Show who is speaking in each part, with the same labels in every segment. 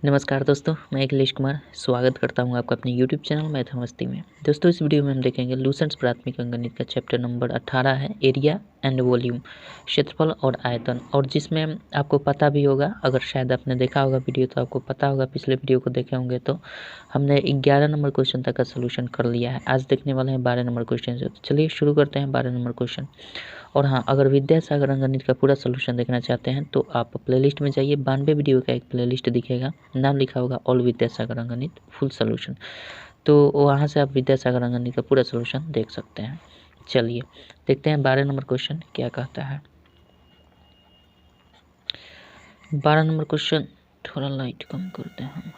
Speaker 1: नमस्कार दोस्तों, मैं अखिलेश कुमार स्वागत करता हूं आपका अपने YouTube चैनल मैथ मस्ती में। दोस्तों, इस वीडियो में हम देखेंगे लूसेंट्स प्राथमिक अंकगणित का चैप्टर नंबर 18 है एरिया एंड वॉल्यूम, क्षेत्रफल और आयतन। और जिसमें आपको पता भी होगा, अगर शायद आपने देखा होगा वीडियो तो आपको पता होगा, पिछले वीडियो को देखे होंगे तो हमने 11 नंबर क्वेश्चन तक का सोल्यूशन कर लिया है। आज देखने वाले हैं 12 नंबर क्वेश्चन से। तो चलिए शुरू करते हैं 12 नंबर क्वेश्चन। और हाँ, अगर विद्यासागर अंकगणित का पूरा सोल्यूशन देखना चाहते हैं तो आप प्लेलिस्ट में जाइए। 92 वीडियो का एक प्लेलिस्ट दिखेगा, नाम लिखा होगा ऑल विद्यासागर अंकगणित फुल सोल्यूशन। तो वहाँ से आप विद्यासागर अंकगणित का पूरा सोल्यूशन देख सकते हैं। चलिए देखते हैं 12 नंबर क्वेश्चन क्या कहता है। 12 नंबर क्वेश्चन, थोड़ा लाइट कम करते हैं हम।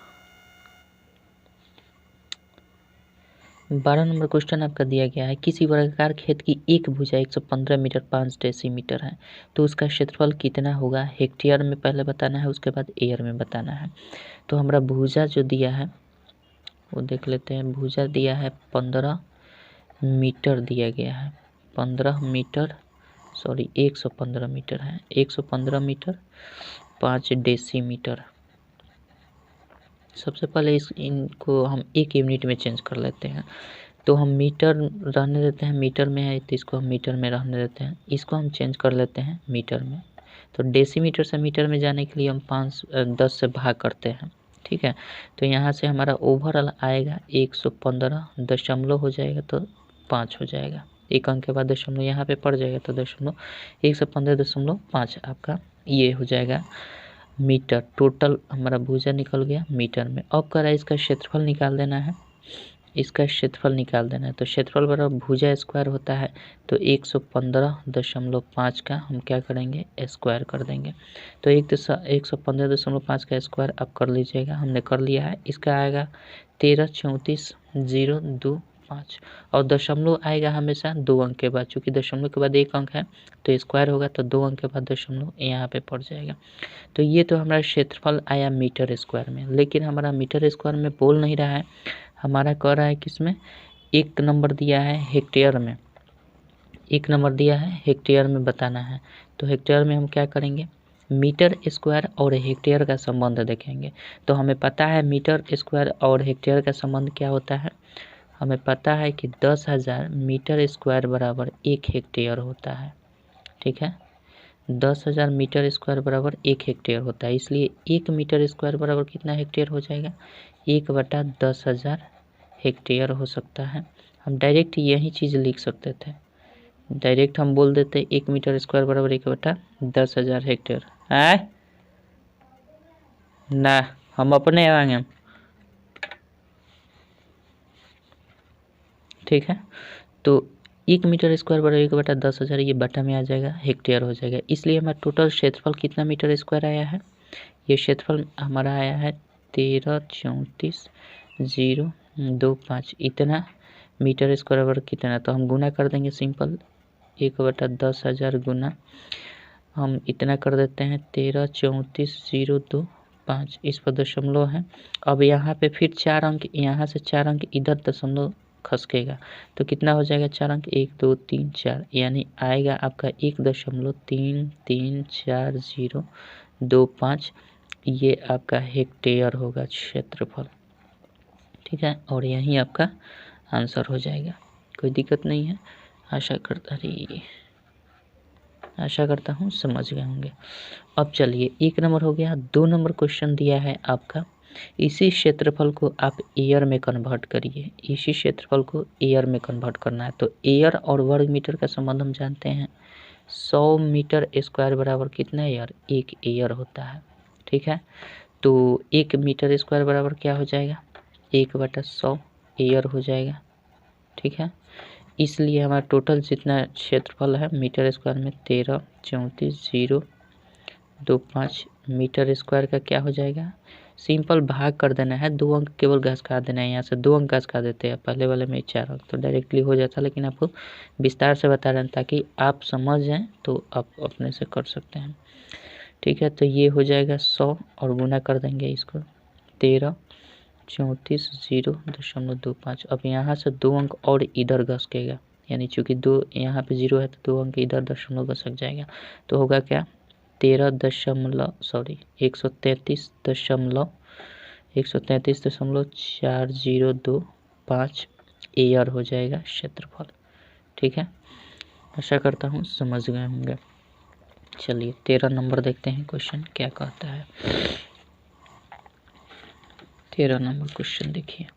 Speaker 1: 12 नंबर क्वेश्चन आपका दिया गया है, किसी वर्गाकार खेत की एक भुजा 115 मीटर 5 डेसीमीटर है, तो उसका क्षेत्रफल कितना होगा। हेक्टेयर में पहले बताना है, उसके बाद एयर में बताना है। तो हमारा भुजा जो दिया है वो देख लेते हैं। भुजा दिया है 15 मीटर दिया गया है। 15 मीटर 115 मीटर है। 115 मीटर 5 डेसीमीटर। सबसे पहले इनको हम एक यूनिट में चेंज कर लेते हैं। तो हम मीटर रहने देते हैं, मीटर में है तो इसको हम मीटर में रहने देते हैं। इसको हम चेंज कर लेते हैं मीटर में। तो डेसीमीटर से मीटर में जाने के लिए हम 10 से भाग करते हैं, ठीक है। तो यहाँ से हमारा ओवरऑल आएगा 115 दशमलव हो जाएगा तो 5 हो जाएगा। एक अंक के बाद दशमलव यहाँ पे पड़ जाएगा तो 115.5 आपका ये हो जाएगा मीटर। टोटल हमारा भुजा निकल गया मीटर में। अब कह रहा है इसका क्षेत्रफल निकाल देना है। इसका क्षेत्रफल निकाल देना है तो क्षेत्रफल बराबर भुजा स्क्वायर होता है। तो 115.5 का हम क्या करेंगे, स्क्वायर कर देंगे। तो 115.5 का स्क्वायर आप कर लीजिएगा। हमने कर लिया है। इसका आएगा 1334,025 और दशमलव आएगा हमेशा 2 अंक के बाद। चूँकि दशमलव के बाद 1 अंक है तो स्क्वायर होगा तो 2 अंक के बाद दशमलव यहाँ पे पड़ जाएगा। तो ये तो हमारा क्षेत्रफल आया मीटर स्क्वायर में, लेकिन हमारा मीटर स्क्वायर में बोल नहीं रहा है, हमारा कह रहा है किसमें, एक नंबर दिया है हेक्टेयर में। एक नंबर दिया है हेक्टेयर में बताना है। तो हेक्टेयर में हम क्या करेंगे, मीटर स्क्वायर और हेक्टेयर का संबंध देखेंगे। तो हमें पता है मीटर स्क्वायर और हेक्टेयर का संबंध क्या होता है। हमें पता है कि 10,000 मीटर स्क्वायर बराबर 1 हेक्टेयर होता है, ठीक है। 10,000 मीटर स्क्वायर बराबर 1 हेक्टेयर होता है। इसलिए 1 मीटर स्क्वायर बराबर कितना हेक्टेयर हो जाएगा, 1/10,000 हेक्टेयर हो सकता है। हम डायरेक्ट यही चीज़ लिख सकते थे। डायरेक्ट हम बोल देते 1 मीटर स्क्वायर बराबर 1/10,000 हेक्टेयर है ना। हम अपने आएंगे, ठीक है। तो 1 मीटर स्क्वायर बराबर 1/10,000, ये बटा में आ जाएगा, हेक्टेयर हो जाएगा। इसलिए हमारा टोटल क्षेत्रफल कितना मीटर स्क्वायर आया है, ये क्षेत्रफल हमारा आया है 1334,025। इतना मीटर स्क्वायर बराबर कितना, तो हम गुना कर देंगे सिंपल। 1/10,000 गुना हम इतना कर देते हैं 1334,025। इस पर दशमलव है। अब यहाँ पे फिर 4 अंक, यहाँ से 4 अंक इधर दशमलव खसकेगा तो कितना हो जाएगा, 4 अंक 1 2 3 4, यानी आएगा आपका 1.334,025। ये आपका हेक्टेयर होगा क्षेत्रफल, ठीक है। और यही आपका आंसर हो जाएगा। कोई दिक्कत नहीं है। आशा करता हूँ समझ गए होंगे। अब चलिए 1 नंबर हो गया। 2 नंबर क्वेश्चन दिया है आपका, इसी क्षेत्रफल को आप एयर में कन्वर्ट करिए। इसी क्षेत्रफल को एयर में कन्वर्ट करना है। तो एयर और वर्ग मीटर का संबंध हम जानते हैं। 100 मीटर स्क्वायर बराबर कितना एयर, 1 एयर होता है, ठीक है। तो 1 मीटर स्क्वायर बराबर क्या हो जाएगा, 1/100 एयर हो जाएगा, ठीक है। इसलिए हमारा टोटल जितना क्षेत्रफल है मीटर स्क्वायर में 1334,025 मीटर स्क्वायर का क्या हो जाएगा, सिंपल भाग कर देना है। 2 अंक केवल घसका देना है। यहाँ से 2 अंक घसका देते हैं, पहले वाले में 4 अंक तो डायरेक्टली हो जाता, लेकिन आपको विस्तार से बता रहे हैं ताकि आप समझ जाएं तो आप अपने से कर सकते हैं, ठीक है। तो ये हो जाएगा 100 और गुना कर देंगे इसको 1334,025। अब यहाँ से 2 अंक और इधर घसकेगा, यानी चूँकि 2 यहाँ पे 0 है तो 2 अंक इधर दशमलव घसक जाएगा। तो होगा क्या, 133.5 133.4025 एयर हो जाएगा क्षेत्रफल। ठीक है, आशा करता हूँ समझ गए होंगे। चलिए 13 नंबर देखते हैं क्वेश्चन क्या कहता है। 13 नंबर क्वेश्चन देखिए।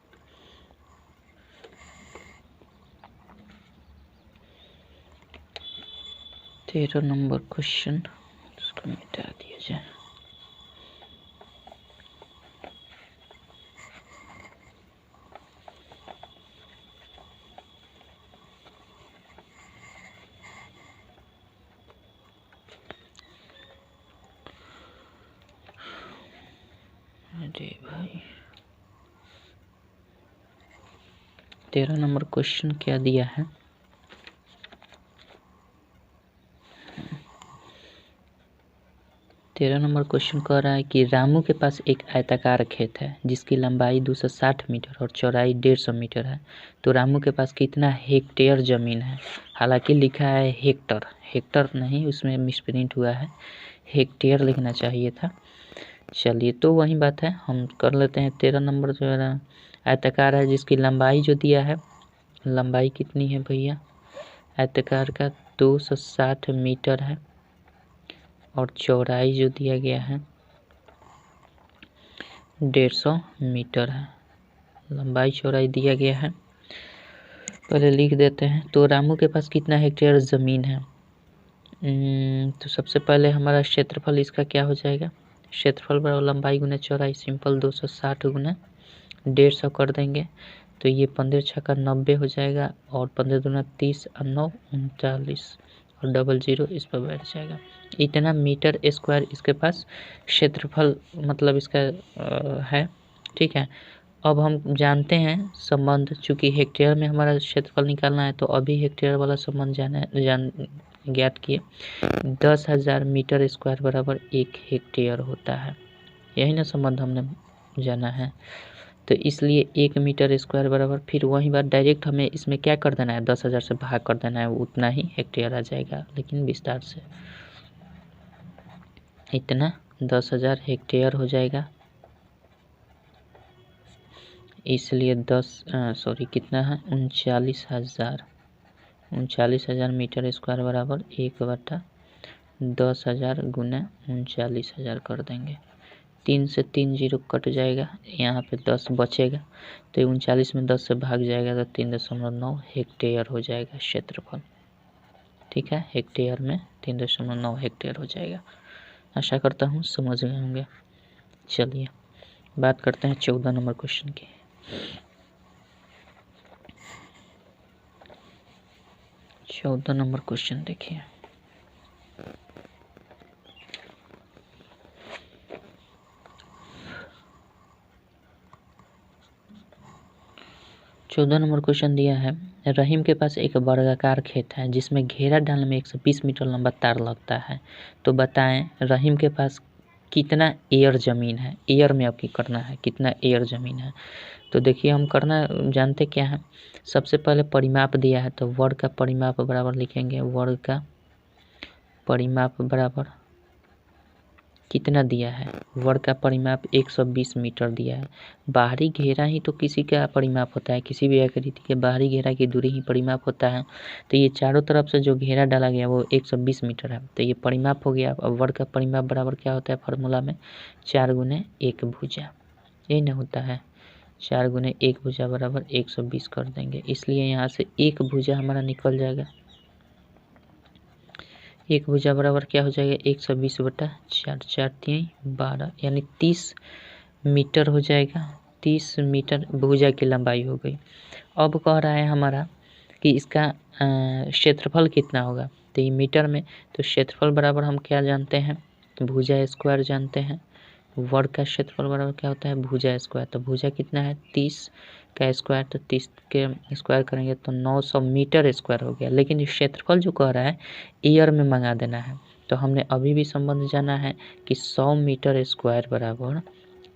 Speaker 1: तेरह नंबर क्वेश्चन, इसको मिटा दिया जाए। अरे भाई 13 नंबर क्वेश्चन क्या दिया है। तेरह नंबर क्वेश्चन कह रहा है कि रामू के पास एक आयताकार खेत है जिसकी लंबाई 260 मीटर और चौड़ाई 150 मीटर है। तो रामू के पास कितना हेक्टेयर जमीन है। हालांकि लिखा है हेक्टर, हेक्टर नहीं, उसमें मिसप्रिंट हुआ है, हेक्टेयर लिखना चाहिए था। चलिए तो वही बात है, हम कर लेते हैं। 13 नंबर जो है आयताकार है जिसकी लंबाई जो दिया है, लंबाई कितनी है भैया आयताकार का 260 मीटर है और चौड़ाई जो दिया गया है 150 मीटर है। लंबाई चौड़ाई दिया गया है, पहले लिख देते हैं। तो रामू के पास कितना हेक्टेयर ज़मीन है। तो सबसे पहले हमारा क्षेत्रफल इसका क्या हो जाएगा, क्षेत्रफल बराबर लंबाई गुना चौड़ाई, सिंपल 260 गुना 150 कर देंगे तो ये 15 छक्का 90 हो जाएगा और 15 दूना 30 और 9 39 और डबल 0 इस पर बैठ जाएगा। इतना मीटर स्क्वायर इसके पास क्षेत्रफल मतलब इसका है। ठीक है, अब हम जानते हैं संबंध, चूँकि हेक्टेयर में हमारा क्षेत्रफल निकालना है तो अभी हेक्टेयर वाला संबंध ज्ञात किए। 10,000 मीटर स्क्वायर बराबर 1 हेक्टेयर होता है, यही ना संबंध हमने जाना है। तो इसलिए 1 मीटर स्क्वायर बराबर, फिर वही बात डायरेक्ट हमें इसमें क्या कर देना है, 10,000 से भाग कर देना है, उतना ही हेक्टेयर आ जाएगा, लेकिन विस्तार से इतना 10,000 हेक्टेयर हो जाएगा। इसलिए कितना है 39,000 मीटर स्क्वायर बराबर 1/10,000 गुना 39,000 कर देंगे। 3 से 3 जीरो कट जाएगा, यहाँ पे 10 बचेगा तो 39 में 10 से भाग जाएगा तो 3.9 हेक्टेयर हो जाएगा क्षेत्रफल। ठीक है, हेक्टेयर में 3.9 हेक्टेयर हो जाएगा। आशा करता हूँ समझ गए होंगे। चलिए बात करते हैं 14 नंबर क्वेश्चन की। 14 नंबर क्वेश्चन देखिए। चौदह नंबर क्वेश्चन दिया है, रहीम के पास एक वर्गाकार खेत है जिसमें घेरा डालने में 120 मीटर लंबा तार लगता है। तो बताएं रहीम के पास कितना एयर ज़मीन है। एयर में आपकी करना है कितना एयर ज़मीन है। तो देखिए हम करना जानते क्या है, सबसे पहले परिमाप दिया है तो वर्ग का परिमाप बराबर लिखेंगे, वर्ग का परिमाप बराबर कितना दिया है, वर्ग का परिमाप 120 मीटर दिया है। बाहरी घेरा ही तो किसी का परिमाप होता है, किसी भी आकृति के बाहरी घेरा की दूरी ही परिमाप होता है। तो ये चारों तरफ से जो घेरा डाला गया वो 120 मीटर है, तो ये परिमाप हो गया। अब वर्ग का परिमाप बराबर क्या होता है फार्मूला में 4 गुने 1 भुजा, यही ना होता है। 4 गुने 1 भुजा बराबर 120 कर देंगे, इसलिए यहाँ से 1 भुजा हमारा निकल जाएगा। 1 भुजा बराबर क्या हो जाएगा 120/4, 4 3 12 यानी 30 मीटर हो जाएगा। 30 मीटर भुजा की लंबाई हो गई। अब कह रहा है हमारा कि इसका क्षेत्रफल कितना होगा, तो ये मीटर में, तो क्षेत्रफल बराबर हम क्या जानते हैं, भुजा स्क्वायर जानते हैं। वर्ग का क्षेत्रफल बराबर क्या होता है भुजा स्क्वायर, तो भुजा कितना है 30 का स्क्वायर, तो 30 के स्क्वायर करेंगे तो 900 मीटर स्क्वायर हो गया। लेकिन क्षेत्रफल जो कह रहा है ईयर में मंगा देना है, तो हमने अभी भी संबंध जाना है कि 100 मीटर स्क्वायर बराबर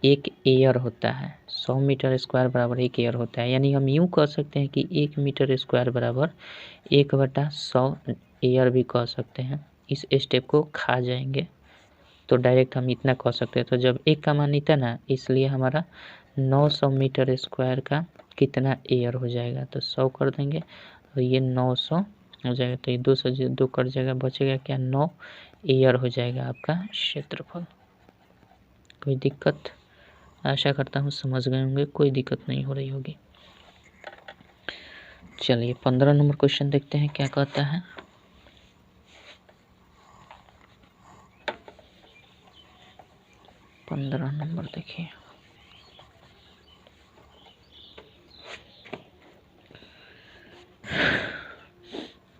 Speaker 1: 1 एयर होता है। 100 मीटर स्क्वायर बराबर 1 एयर होता है, यानी हम यूँ कह सकते हैं कि 1 मीटर स्क्वायर बराबर 1/100 एयर भी कह सकते हैं। इस स्टेप को खा जाएंगे, तो डायरेक्ट हम इतना कह सकते हैं। तो जब एक का मान इतना ना, इसलिए हमारा 900 मीटर स्क्वायर का कितना एयर हो जाएगा, तो 100 कर देंगे और ये 900 हो जाएगा। तो ये 2 से 2 कट जाएगा, बचेगा क्या, 9 एयर हो जाएगा आपका क्षेत्रफल। कोई दिक्कत? आशा करता हूँ समझ गए होंगे, कोई दिक्कत नहीं हो रही होगी। चलिए 15 नंबर क्वेश्चन देखते हैं क्या कहता है। पंद्रह नंबर देखिए,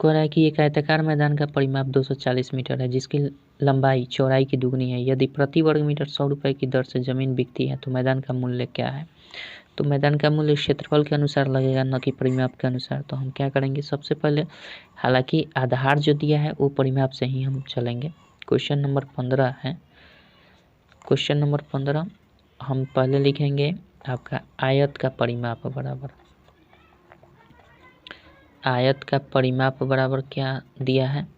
Speaker 1: कह रहा है कि एक आयताकार मैदान का परिमाप 240 मीटर है जिसकी लंबाई चौड़ाई की दुगनी है। यदि प्रति वर्ग मीटर 100 रुपये की दर से जमीन बिकती है तो मैदान का मूल्य क्या है। तो मैदान का मूल्य क्षेत्रफल के अनुसार लगेगा, न कि परिमाप के अनुसार। तो हम क्या करेंगे, सबसे पहले हालांकि आधार जो दिया है वो परिमाप से ही हम चलेंगे। क्वेश्चन नंबर 15 है। क्वेश्चन नंबर 15 हम पहले लिखेंगे आपका आयत का परिमाप बराबर, आयत का परिमाप बराबर क्या दिया है,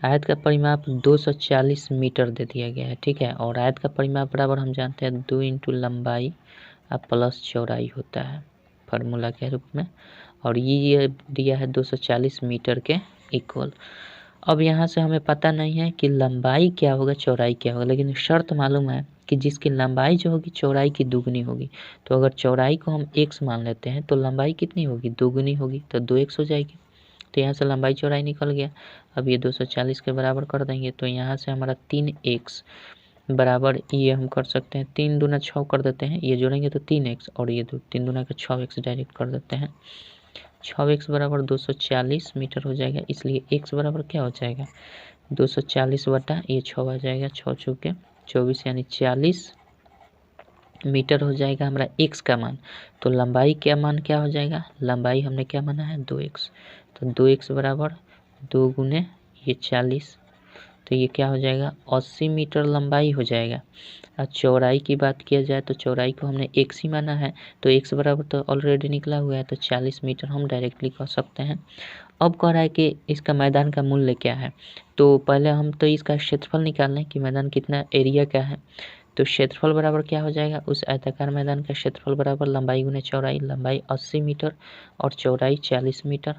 Speaker 1: आयत का परिमाप 240 मीटर दे दिया गया है, ठीक है। और आयत का परिमाप बराबर हम जानते हैं 2 इंटू लंबाई प्लस चौड़ाई होता है फार्मूला के रूप में, और ये दिया है 240 मीटर के इक्वल। अब यहाँ से हमें पता नहीं है कि लंबाई क्या होगा चौड़ाई क्या होगा, लेकिन शर्त मालूम है कि जिसकी लंबाई जो होगी चौड़ाई की दुगनी होगी। तो अगर चौड़ाई को हम x मान लेते हैं तो लंबाई कितनी होगी, दुगनी होगी, तो 2x हो जाएगी। तो यहाँ से लंबाई चौड़ाई निकल गया। अब ये 240 के बराबर कर देंगे, तो यहाँ से हमारा 3x बराबर, ये हम कर सकते हैं 3 दूना 6 कर देते हैं, ये जोड़ेंगे तो 3x, और ये 3 दूना का 6x डायरेक्ट कर देते हैं। 6x बराबर 240 मीटर हो जाएगा, इसलिए x बराबर क्या हो जाएगा, 240 बटा ये 6 आ जाएगा, 6 चौके 24 यानी 40 मीटर हो जाएगा हमारा x का मान। तो लंबाई क्या मान क्या हो जाएगा, लंबाई हमने क्या माना है 2x, तो 2x बराबर 2 गुने ये 40, तो ये क्या हो जाएगा 80 मीटर लंबाई हो जाएगा। और चौड़ाई की बात किया जाए तो चौड़ाई को हमने x ही माना है, तो x बराबर तो ऑलरेडी निकला हुआ है, तो 40 मीटर हम डायरेक्टली कह सकते हैं। अब कह रहा है कि इसका मैदान का मूल्य क्या है, तो पहले हम तो इसका क्षेत्रफल निकाल लें कि मैदान कितना एरिया क्या है। तो क्षेत्रफल बराबर क्या हो जाएगा, उस आयताकार मैदान का क्षेत्रफल बराबर लंबाई गुने चौड़ाई, लंबाई 80 मीटर और चौड़ाई 40 मीटर।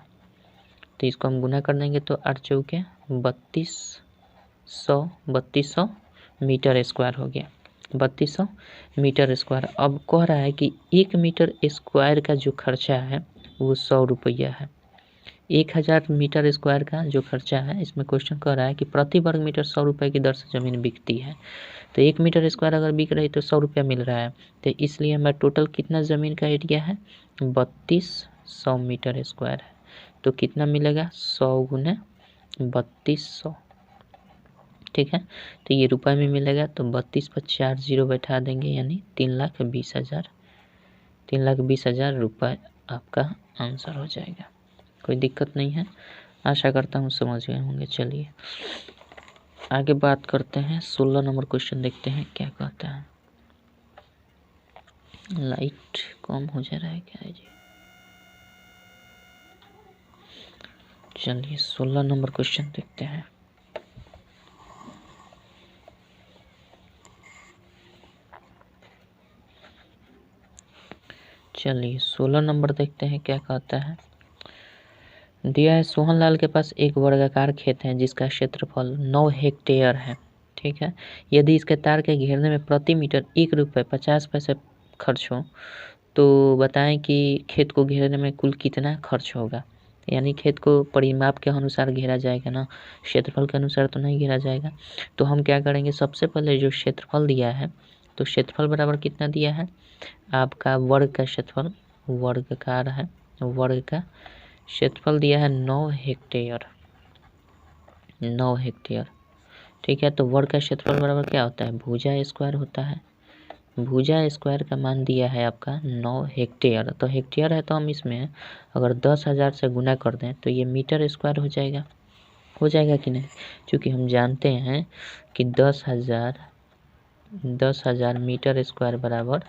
Speaker 1: तो इसको हम गुना कर देंगे तो 8 चौके 3200 मीटर स्क्वायर हो गया, 3200 मीटर स्क्वायर। अब कह रहा है कि 1 मीटर स्क्वायर का जो खर्चा है वो 100 रुपया है। 1000 मीटर स्क्वायर का जो खर्चा है, इसमें क्वेश्चन कह रहा है कि प्रति वर्ग मीटर 100 रुपये की दर से ज़मीन बिकती है। तो 1 मीटर स्क्वायर अगर बिक रही तो 100 रुपया मिल रहा है, तो इसलिए हमारा टोटल कितना ज़मीन का एरिया है 3200 मीटर स्क्वायर है। तो कितना मिलेगा 100 गुने 3200, ठीक है। तो ये रुपए में मिलेगा, तो 32 पर 4 जीरो बैठा देंगे यानी 3,20,000, 3,20,000 रुपये आपका आंसर हो जाएगा। कोई दिक्कत नहीं है, आशा करता हूँ समझ गए होंगे। चलिए आगे बात करते हैं, 16 नंबर क्वेश्चन देखते हैं क्या कहता है। लाइट कम हो जा रहा है क्या है जी। चलिए 16 नंबर क्वेश्चन देखते हैं। चलिए 16 नंबर देखते हैं क्या कहता है। दिया है सोहनलाल के पास एक वर्गाकार खेत है जिसका क्षेत्रफल 9 हेक्टेयर है, ठीक है। यदि इसके तार के घेरने में प्रति मीटर 1 रुपये 50 पैसे खर्च हो तो बताएं कि खेत को घेरने में कुल कितना खर्च होगा। यानी खेत को परिमाप के अनुसार घेरा जाएगा ना, क्षेत्रफल के अनुसार तो नहीं घेरा जाएगा। तो हम क्या करेंगे, सबसे पहले जो क्षेत्रफल दिया है, तो क्षेत्रफल बराबर कितना दिया है आपका वर्ग का क्षेत्रफल, वर्गाकार है, वर्ग का क्षेत्रफल दिया है 9 हेक्टेयर, 9 हेक्टेयर, ठीक है। तो वर्ग का क्षेत्रफल बराबर क्या होता है भुजा स्क्वायर होता है। भुजा स्क्वायर का मान दिया है आपका 9 हेक्टेयर, तो हेक्टेयर है तो हम इसमें अगर 10,000 से गुना कर दें तो ये मीटर स्क्वायर हो जाएगा कि नहीं, क्योंकि हम जानते हैं कि 10,000 मीटर स्क्वायर बराबर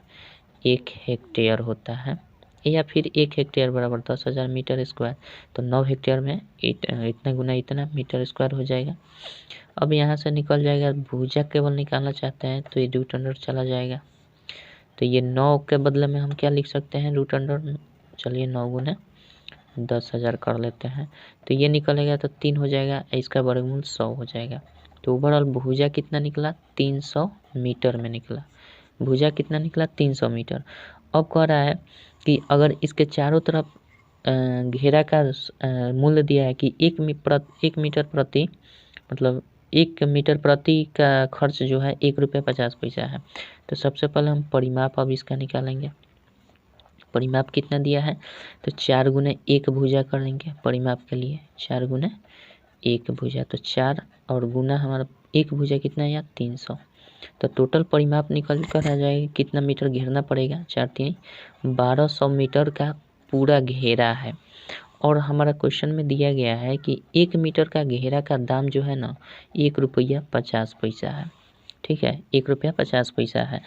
Speaker 1: 1 हेक्टेयर होता है, या फिर 1 हेक्टेयर बराबर 10,000 मीटर स्क्वायर, तो 9 हेक्टेयर में इतना गुना इतना मीटर स्क्वायर हो जाएगा। अब यहाँ से निकल जाएगा, भुजा केवल निकालना चाहते हैं तो ये रूट अंडर चला जाएगा, तो ये 9 के बदले में हम क्या लिख सकते हैं, रूट अंडर, चलिए 9 गुना 10,000 कर लेते हैं, तो ये निकलेगा तो 3 हो जाएगा, इसका वर्गमूल 100 हो जाएगा। तो ओवरऑल भुजा कितना निकला, 300 मीटर में निकला। भुजा कितना निकला, 300 मीटर। अब कह रहा है कि अगर इसके चारों तरफ घेरा का मूल्य दिया है कि 1 मीटर प्रति, मतलब 1 मीटर प्रति का खर्च जो है 1 रुपये 50 पैसा है। तो सबसे पहले हम परिमाप अब इसका निकालेंगे। परिमाप कितना दिया है, तो 4 गुने 1 भुजा कर लेंगे परिमाप के लिए, 4 गुने 1 भुजा, तो 4 और गुना हमारा 1 भुजा कितना है, 300। तो टोटल परिमाप निकल कर आ जाएगा, कितना मीटर घेरना पड़ेगा, 4 3 1200 मीटर का पूरा घेरा है। और हमारा क्वेश्चन में दिया गया है कि 1 मीटर का घेरा का दाम जो है ना 1 रुपया 50 पैसा है, ठीक है, 1 रुपया 50 पैसा है।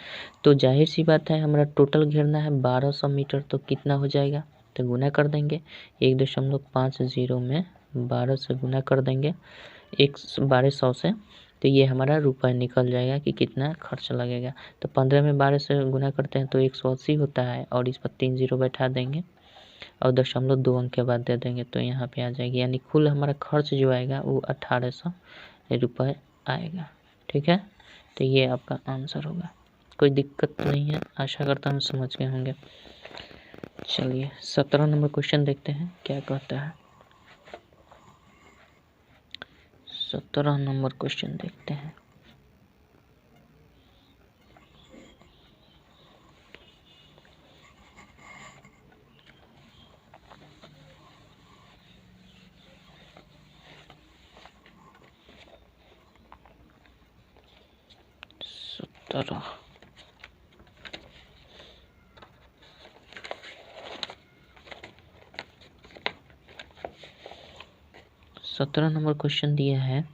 Speaker 1: तो जाहिर सी बात है हमारा टोटल घेरना है 1200 मीटर, तो कितना हो जाएगा, तो गुना कर देंगे 1.50 में 12 से गुना कर देंगे 1200 से, तो ये हमारा रुपये निकल जाएगा कि कितना खर्च लगेगा। तो 15 में 12 से गुना करते हैं तो 180 होता है, और इस पर 3 जीरो बैठा देंगे और 0.2 अंक के बाद दे देंगे, तो यहाँ पे आ जाएगी, यानी कुल हमारा खर्च जो आएगा वो 1800 रुपये आएगा, ठीक है। तो ये आपका आंसर होगा, कोई दिक्कत नहीं है, आशा करता हूँ समझ गए होंगे। चलिए 17 नंबर क्वेश्चन देखते हैं क्या कहता है। 17 नंबर क्वेश्चन देखते हैं। सत्रह नंबर क्वेश्चन दिया है,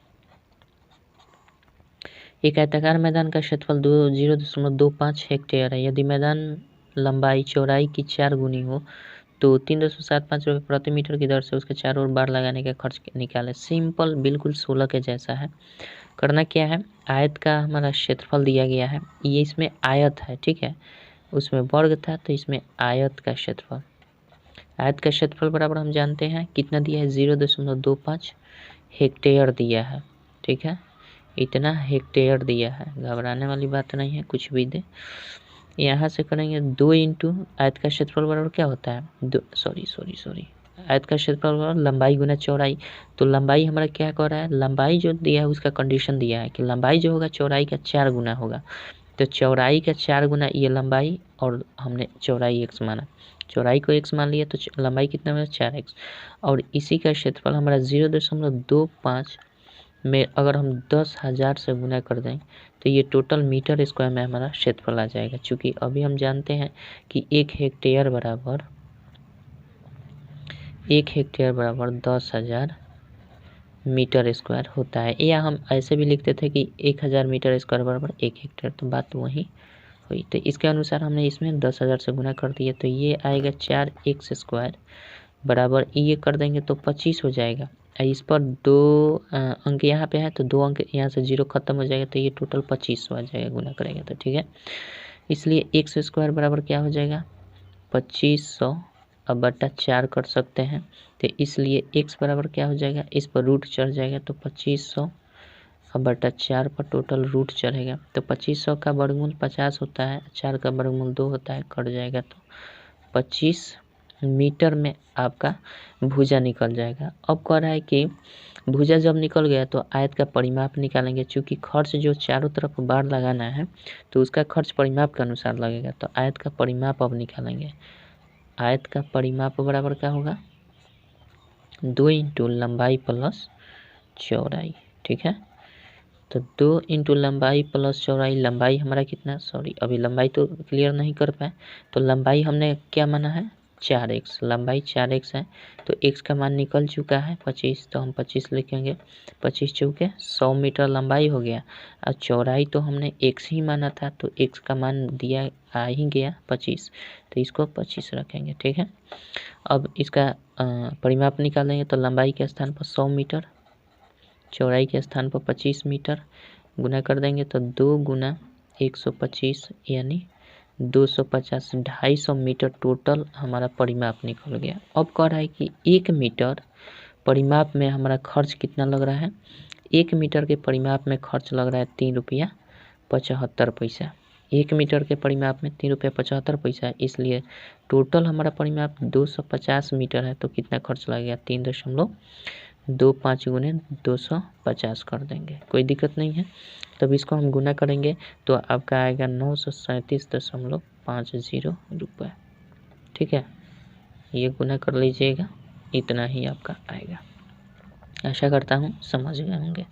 Speaker 1: एक आयताकार मैदान का क्षेत्रफल 0.25 हेक्टेयर है। यदि मैदान लंबाई चौड़ाई की 4 गुनी हो तो 3.75 रुपये प्रति मीटर की दर से उसके चारों ओर बाड़ लगाने का खर्च निकाले। सिंपल, बिल्कुल 16 के जैसा है। करना क्या है, आयत का हमारा क्षेत्रफल दिया गया है, ये इसमें आयत है, ठीक है, उसमें वर्ग था तो इसमें आयत का क्षेत्रफल, आयत का क्षेत्रफल बराबर हम जानते हैं कितना दिया है, 0.25 हेक्टेयर दिया है, ठीक है, इतना हेक्टेयर दिया है, घबराने वाली बात नहीं है, कुछ भी दे। यहाँ से करेंगे 2 इंटू आयत का क्षेत्रफल बराबर क्या होता है, आयत का क्षेत्रफल बराबर लंबाई गुना चौड़ाई। तो लंबाई हमारा क्या कह रहा है, लंबाई जो दिया है उसका कंडीशन दिया है कि लंबाई जो होगा चौड़ाई का 4 गुना होगा, तो चौड़ाई का 4 गुना ये लंबाई, और हमने चौड़ाई x माना, चौड़ाई को x मान लिया, तो लंबाई कितना बना 4x, और इसी का क्षेत्रफल हमारा 0.25 में अगर हम 10,000 से गुना कर दें तो ये टोटल मीटर स्क्वायर में हमारा क्षेत्रफल आ जाएगा। चूँकि अभी हम जानते हैं कि 1 हेक्टेयर बराबर 10,000 मीटर स्क्वायर होता है, या हम ऐसे भी लिखते थे कि 1,000 मीटर स्क्वायर बराबर 1 हेक्टेयर, तो बात वही हुई। तो इसके अनुसार हमने इसमें 10,000 से गुना कर दिया, तो ये आएगा 4x स्क्वायर बराबर, ये कर देंगे तो 25 हो जाएगा। इस पर 2 अंक यहाँ पे है तो 2 अंक यहाँ से 0 खत्म हो जाएगा, तो ये टोटल 2500 आ जाएगा, गुना करेंगे तो, ठीक है। इसलिए x स्क्वायर बराबर क्या हो जाएगा, 2500 अब बटा 4 कर सकते हैं, तो इसलिए x बराबर क्या हो जाएगा, इस पर रूट चढ़ जाएगा, तो 2500 अब बटा 4 पर टोटल रूट चढ़ेगा, तो 2500 का वर्गमूल 50 होता है, 4 का वर्गमूल 2 होता है, कट जाएगा, तो 25 मीटर में आपका भुजा निकल जाएगा। अब कह रहा है कि भुजा जब निकल गया तो आयत का परिमाप निकालेंगे, चूँकि खर्च जो चारों तरफ बाड़ लगाना है तो उसका खर्च परिमाप के अनुसार लगेगा, तो आयत का परिमाप अब निकालेंगे। आयत का परिमाप बराबर क्या होगा, 2 इंटू लंबाई प्लस चौड़ाई, ठीक है। तो 2 इंटू लंबाई प्लस चौड़ाई, लंबाई हमारा कितना, अभी लंबाई तो क्लियर नहीं कर पाए, तो लंबाई हमने क्या माना है 4x, लंबाई 4x है, तो x का मान निकल चुका है 25, तो हम 25 लिखेंगे, 25 चौके 100 मीटर लंबाई हो गया, और चौड़ाई तो हमने x ही माना था, तो x का मान दिया आ ही गया 25, तो इसको 25 रखेंगे। ठीक है, अब इसका परिमाप निकालेंगे तो लंबाई के स्थान पर 100 मीटर, चौड़ाई के स्थान पर 25 मीटर, गुना कर देंगे तो 2 गुना 125 यानी 250, 250 मीटर टोटल हमारा परिमाप निकल गया। अब कह रहा है कि 1 मीटर परिमाप में हमारा खर्च कितना लग रहा है। 1 मीटर के परिमाप में खर्च लग रहा है 3 रुपया 75 पैसा। 1 मीटर के परिमाप में 3 रुपया 75 पैसा, इसलिए टोटल हमारा परिमाप 250 मीटर है। तो कितना खर्च लगेगा, 3.25 गुने 250 कर देंगे, कोई दिक्कत नहीं है। तब इसको हम गुना करेंगे तो आपका आएगा 937.50 रुपये। ठीक है, ये गुना कर लीजिएगा, इतना ही आपका आएगा। आशा करता हूँ समझ गए होंगे।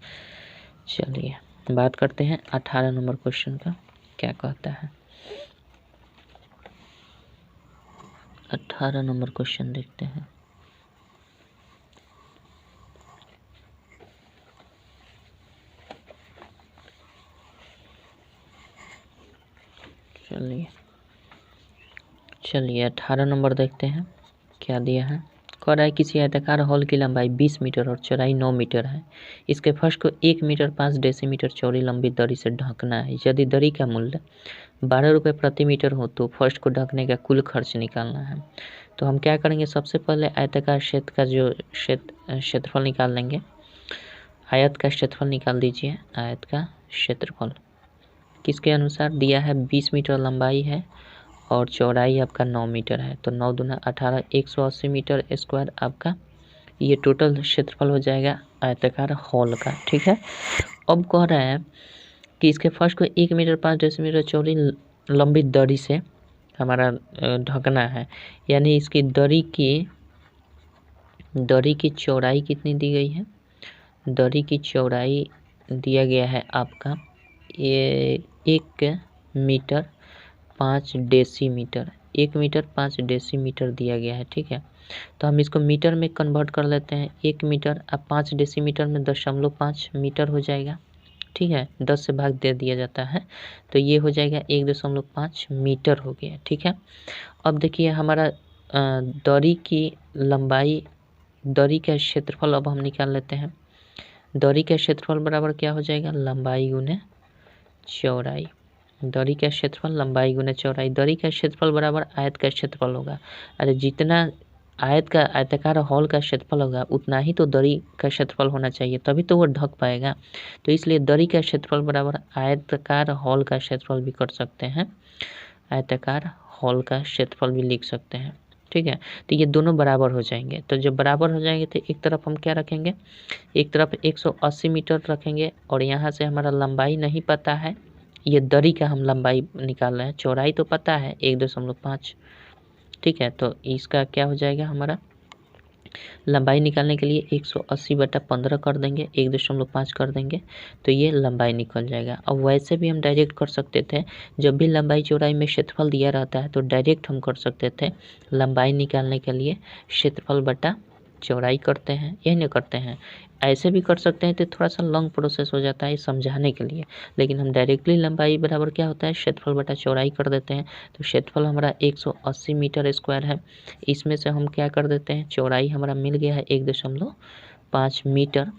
Speaker 1: चलिए बात करते हैं 18 नंबर क्वेश्चन का, क्या कहता है। 18 नंबर क्वेश्चन देखते हैं। चलिए 18 नंबर देखते हैं क्या दिया है। कह रहा है किसी आयताकार हॉल की लंबाई 20 मीटर और चौड़ाई 9 मीटर है। इसके फर्श को 1 मीटर 5 डेसीमीटर चौड़ी लंबी दरी से ढकना है। यदि दरी का मूल्य 12 रुपये प्रति मीटर हो तो फर्श को ढकने का कुल खर्च निकालना है। तो हम क्या करेंगे, सबसे पहले आयताकार क्षेत्र का जो क्षेत्रफल निकाल लेंगे। आयत का क्षेत्रफल निकाल दीजिए। आयत का क्षेत्रफल किसके अनुसार दिया है, 20 मीटर लंबाई है और चौड़ाई आपका 9 मीटर है। तो 9 दूना 18, 180 मीटर स्क्वायर आपका ये टोटल क्षेत्रफल हो जाएगा आयताकार हॉल का। ठीक है, अब कह रहा है कि इसके फर्श को 1 मीटर 5 डेसीमीटर चौड़ी लंबी दरी से हमारा ढकना है। यानी इसकी दरी की चौड़ाई कितनी दी गई है, दरी की चौड़ाई दिया गया है आपका ये 1 मीटर 5 डेसीमीटर, 1 मीटर 5 डेसीमीटर दिया गया है। ठीक है, तो हम इसको मीटर में कन्वर्ट कर लेते हैं। 1 मीटर अब 5 डेसीमीटर में 0.5 मीटर हो जाएगा। ठीक है, 10 से भाग दे दिया जाता है तो ये हो जाएगा 1.5 मीटर हो गया। ठीक है, अब देखिए हमारा दरी की लंबाई, दरी का क्षेत्रफल अब हम निकाल लेते हैं। दरी का क्षेत्रफल बराबर क्या हो जाएगा, लंबाई गुने चौड़ाई। दरी का क्षेत्रफल लंबाई गुना चौड़ाई। दरी का क्षेत्रफल बराबर आयत का क्षेत्रफल होगा। अरे जितना आयताकार हॉल का क्षेत्रफल होगा उतना ही तो दरी का क्षेत्रफल होना चाहिए, तभी तो वो ढक पाएगा। तो इसलिए दरी का क्षेत्रफल बराबर आयताकार हॉल का क्षेत्रफल भी कर सकते हैं, आयताकार हॉल का क्षेत्रफल भी लिख सकते हैं। ठीक है, तो ये दोनों बराबर हो जाएंगे। तो जब बराबर हो जाएंगे तो एक तरफ हम क्या रखेंगे, एक तरफ 180 मीटर रखेंगे और यहाँ से हमारा लंबाई नहीं पता है, ये दरी का हम लंबाई निकाल रहे हैं। चौड़ाई तो पता है 1.5। ठीक है, तो इसका क्या हो जाएगा, हमारा लंबाई निकालने के लिए 180/15 कर देंगे, 1.5 कर देंगे तो ये लंबाई निकल जाएगा। अब वैसे भी हम डायरेक्ट कर सकते थे, जब भी लंबाई चौड़ाई में क्षेत्रफल दिया रहता है तो डायरेक्ट हम कर सकते थे। लंबाई निकालने के लिए क्षेत्रफल बटा चौड़ाई करते हैं, यही नहीं करते हैं। ऐसे भी कर सकते हैं तो थोड़ा सा लॉन्ग प्रोसेस हो जाता है समझाने के लिए, लेकिन हम डायरेक्टली लंबाई बराबर क्या होता है, क्षेत्रफल बटा चौड़ाई कर देते हैं। तो क्षेत्रफल हमारा 180 मीटर स्क्वायर है, इसमें से हम क्या कर देते हैं, चौड़ाई हमारा मिल गया है 1.5 मीटर।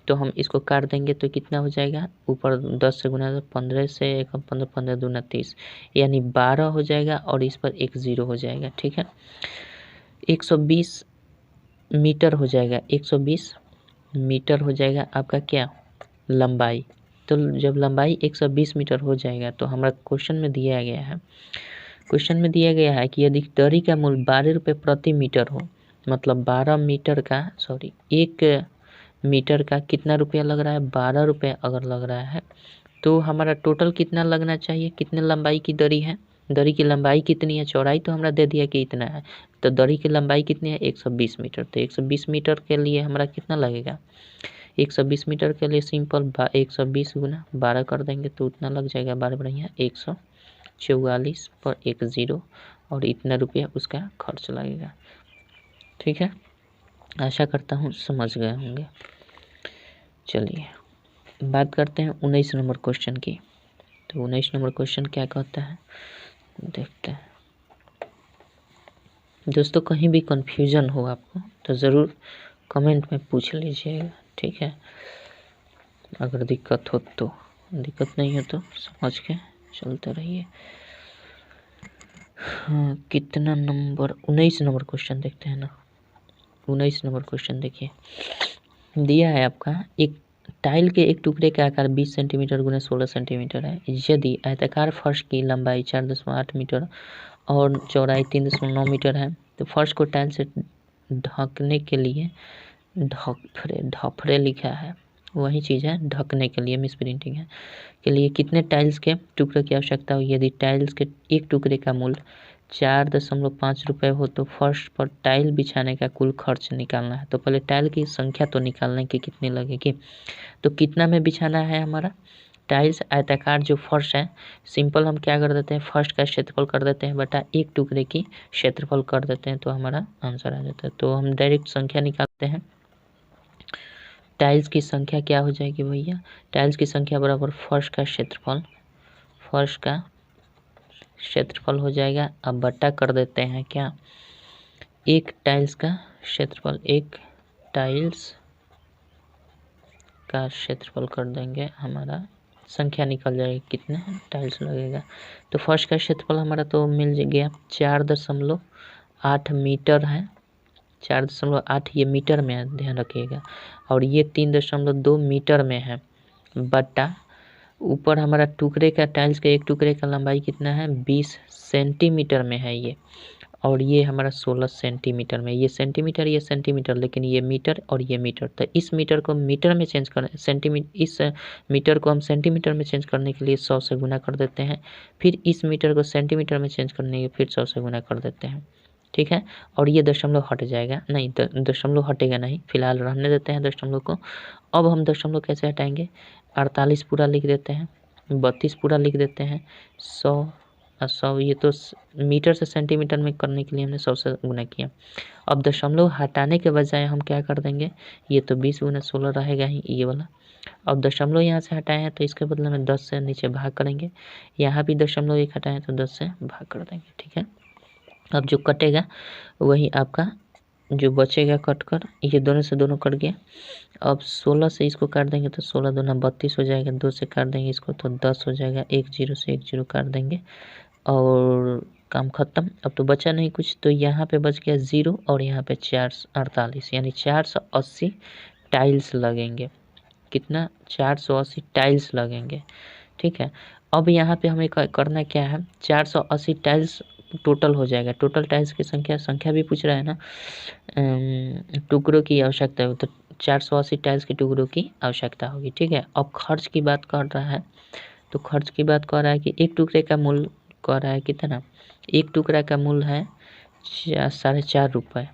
Speaker 1: तो हम इसको काट देंगे तो कितना हो जाएगा, ऊपर 10 से गुना 15 से 15 15 दूना 30 यानी 12 हो जाएगा और इस पर एक 0 हो जाएगा। ठीक है, 120 मीटर हो जाएगा, 120 मीटर हो जाएगा आपका क्या, लंबाई। तो जब लंबाई 120 मीटर हो जाएगा तो हमारा क्वेश्चन में दिया गया है कि यदि दरी का मूल्य 12 रुपये प्रति मीटर हो, मतलब 12 मीटर का 1 मीटर का कितना रुपया लग रहा है, 12 रुपये अगर लग रहा है तो हमारा टोटल कितना लगना चाहिए, कितने लंबाई की दरी है, दरी की लंबाई कितनी है, चौड़ाई तो हमरा दे दिया कि इतना है, तो दरी की लंबाई कितनी है 120 मीटर। तो 120 मीटर के लिए हमारा कितना लगेगा, 120 मीटर के लिए सिंपल 120 गुना 12 कर देंगे तो उतना लग जाएगा, 12 बढ़िया 144 पर एक 0 और इतना रुपया उसका खर्च लगेगा। ठीक है, आशा करता हूँ समझ गए होंगे। चलिए बात करते हैं 19 नंबर क्वेश्चन की। तो 19 नंबर क्वेश्चन क्या कहता है, देखते हैं दोस्तों, कहीं भी कन्फ्यूजन हो आपको तो ज़रूर कमेंट में पूछ लीजिएगा, ठीक है। अगर दिक्कत हो तो, दिक्कत नहीं हो तो समझ के चलते रहिए। हाँ, कितना नंबर, 19 नंबर क्वेश्चन देखते हैं ना। 19 नंबर क्वेश्चन देखिए, दिया है आपका एक टाइल के एक टुकड़े का आकार 20 सेंटीमीटर गुना 16 सेंटीमीटर है। यदि आयताकार फर्श की लंबाई 4.8 मीटर और चौड़ाई 3.9 मीटर है तो फर्श को टाइल से ढकने के लिए, ढफरे लिखा है, वही चीज़ है, ढकने के लिए, मिस प्रिंटिंग है, के लिए कितने टाइल्स के टुकड़े की आवश्यकता हो। यदि टाइल्स के एक टुकड़े का मूल्य 4.5 रुपये हो तो फर्श पर टाइल बिछाने का कुल खर्च निकालना है। तो पहले टाइल की संख्या तो निकालने की कितनी लगेगी, तो कितना में बिछाना है हमारा टाइल्स। आयताकार जो फर्श है, सिंपल हम क्या कर देते हैं, फर्श का क्षेत्रफल कर देते हैं बटा एक टुकड़े की क्षेत्रफल कर देते हैं, तो हमारा आंसर आ जाता है। तो हम डायरेक्ट संख्या निकालते हैं। टाइल्स की संख्या क्या हो जाएगी भैया, टाइल्स की संख्या बराबर फर्श का क्षेत्रफल, फर्श का क्षेत्रफल हो जाएगा। अब बटा कर देते हैं क्या, एक टाइल्स का क्षेत्रफल, एक टाइल्स का क्षेत्रफल कर देंगे, हमारा संख्या निकल जाएगी कितना टाइल्स लगेगा। तो फर्श का क्षेत्रफल हमारा तो मिल गया 4.8 मीटर है, 4.8 ये मीटर में है, ध्यान रखिएगा, और ये 3.2 मीटर में है, बटा ऊपर हमारा टुकड़े का, टाइल्स के एक टुकड़े का लंबाई कितना है 20 सेंटीमीटर में है ये, और ये हमारा 16 सेंटीमीटर में, ये सेंटीमीटर ये सेंटीमीटर, लेकिन ये मीटर और ये मीटर, तो इस मीटर को मीटर में चेंज कर, इस मीटर को हम सेंटीमीटर में चेंज करने के लिए 100 से गुना कर देते हैं, फिर इस मीटर को सेंटीमीटर में चेंज करने के फिर 100 से गुना कर देते हैं, ठीक है। और ये दशमलव हट जाएगा, नहीं दशमलव हटेगा नहीं, फिलहाल रहने देते हैं दशमलव को। अब हम दशमलव कैसे हटाएंगे, 48 पूरा लिख देते हैं, 32 पूरा लिख देते हैं, 100 ये तो मीटर से सेंटीमीटर में करने के लिए हमने 100 से गुना किया। अब दशमलव हटाने के बजाय हम क्या कर देंगे, ये तो 20 गुना 16 रहेगा ही ये वाला। अब दशमलव यहाँ से हटाए हैं तो इसके बदले में 10 से नीचे भाग करेंगे, यहाँ भी दशमलव एक हटाएं तो 10 से भाग कर देंगे, ठीक है। अब जो कटेगा वही आपका जो बचेगा कट कर, ये दोनों से दोनों कट गया। अब 16 से इसको काट देंगे तो 16 दूना 32 हो जाएगा, 2 से काट देंगे इसको तो 10 हो जाएगा, 1 0 से 1 0 काट देंगे और काम खत्म। अब तो बचा नहीं कुछ, तो यहाँ पे बच गया 0 और यहाँ पे 448, यानी 480 टाइल्स लगेंगे। कितना, 480 टाइल्स लगेंगे, ठीक है। अब यहाँ पे हमें करना क्या है, 480 टाइल्स टोटल हो जाएगा। टोटल टाइल्स की संख्या भी पूछ रहा है ना, टुकड़ों की आवश्यकता है, तो 480 टाइल्स के टुकड़ों की आवश्यकता होगी, ठीक है। अब खर्च की बात कर रहा है, तो खर्च की बात कर रहा है कि एक टुकड़े का मूल्य कर रहा है कितना, एक टुकड़ा का मूल्य है 4.5 रुपये,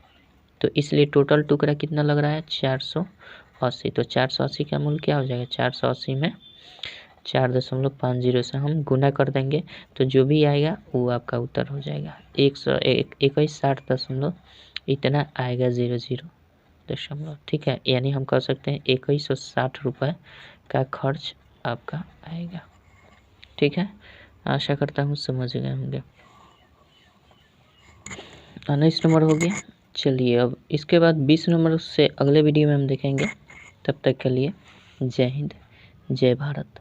Speaker 1: तो इसलिए टोटल टुकड़ा कितना लग रहा है 480। तो 480 का मूल्य क्या हो जाएगा, 480 में 4.50 से हम गुना कर देंगे, तो जो भी आएगा वो आपका उत्तर हो जाएगा 2160 इतना आएगा 00 ठीक है। यानी हम कह सकते हैं 2160 रुपये का खर्च आपका आएगा, ठीक है। आशा करता हूँ समझ गए होंगे। 19 नंबर हो गया। चलिए अब इसके बाद 20 नंबर से अगले वीडियो में हम देखेंगे। तब तक के लिए जय हिंद, जय भारत।